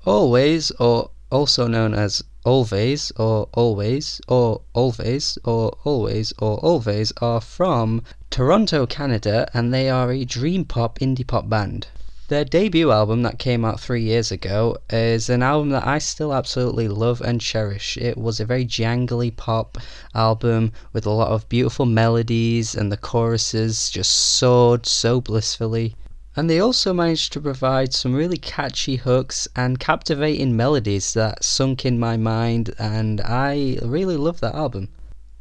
Always, or also known as Alvvays, or Always, or Alvvays, or Always, or Alvvays, are from Toronto, Canada, and they are a dream pop indie pop band. Their debut album that came out 3 years ago is an album that I still absolutely love and cherish. It was a very jangly pop album with a lot of beautiful melodies, and the choruses just soared so blissfully. And they also managed to provide some really catchy hooks and captivating melodies that sunk in my mind, and I really love that album.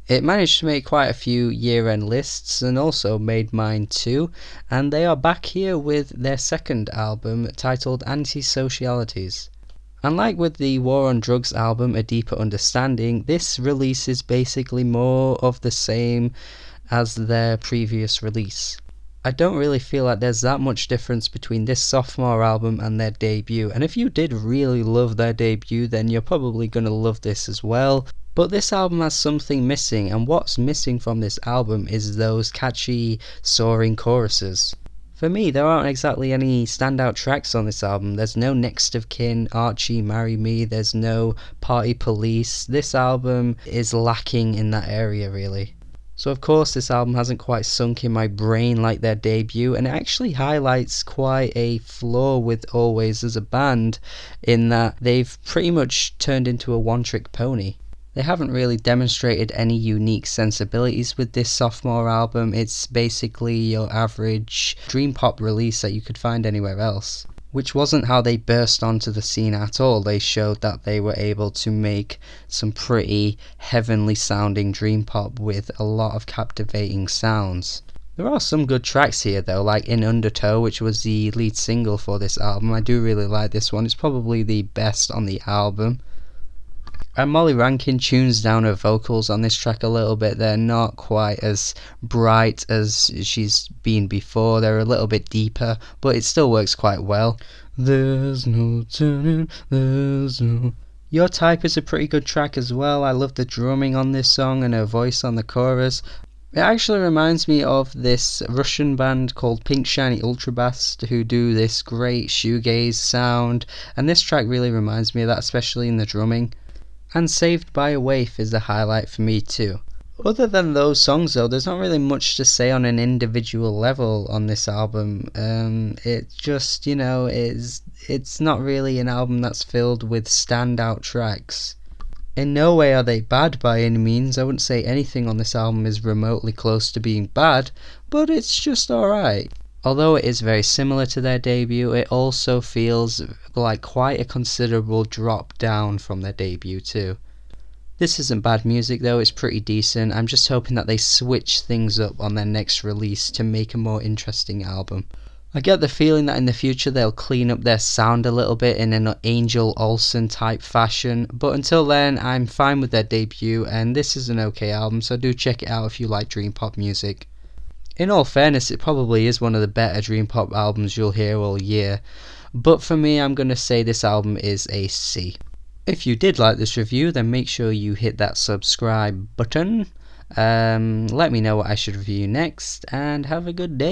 It managed to make quite a few year-end lists and also made mine too, and they are back here with their second album titled Antisocialites. And like with the War on Drugs album A Deeper Understanding, this release is basically more of the same as their previous release. I don't really feel like there's that much difference between this sophomore album and their debut, and if you did really love their debut, then you're probably going to love this as well. But this album has something missing, and what's missing from this album is those catchy, soaring choruses. For me, there aren't exactly any standout tracks on this album. There's no Next of Kin, Archie, Marry Me, there's no Party Police. This album is lacking in that area, really. So of course this album hasn't quite sunk in my brain like their debut, and it actually highlights quite a flaw with Alvvays as a band, in that they've pretty much turned into a one-trick pony. They haven't really demonstrated any unique sensibilities with this sophomore album. It's basically your average dream pop release that you could find anywhere else. Which wasn't how they burst onto the scene at all. They showed that they were able to make some pretty heavenly sounding dream pop with a lot of captivating sounds. There are some good tracks here though, like In Undertow, which was the lead single for this album. I do really like this one. It's probably the best on the album. And Molly Rankin tunes down her vocals on this track a little bit. They're not quite as bright as she's been before. They're a little bit deeper, but it still works quite well. There's no turning, there's no... Your Type is a pretty good track as well. I love the drumming on this song and her voice on the chorus. It actually reminds me of this Russian band called Pink Shiny Ultrabass, who do this great shoegaze sound, and this track really reminds me of that, especially in the drumming. And Saved by a Waif is a highlight for me too. Other than those songs though, there's not really much to say on an individual level on this album. It just, it's not really an album that's filled with standout tracks. In no way are they bad by any means. I wouldn't say anything on this album is remotely close to being bad, but it's just alright. Although it is very similar to their debut, it also feels like quite a considerable drop down from their debut too. This isn't bad music though, it's pretty decent. I'm just hoping that they switch things up on their next release to make a more interesting album. I get the feeling that in the future they'll clean up their sound a little bit in an Angel Olsen type fashion, but until then I'm fine with their debut, and this is an okay album, so do check it out if you like dream pop music. In all fairness, it probably is one of the better dream pop albums you'll hear all year, but for me I'm going to say this album is a C. If you did like this review, then make sure you hit that subscribe button. Let me know what I should review next, and have a good day.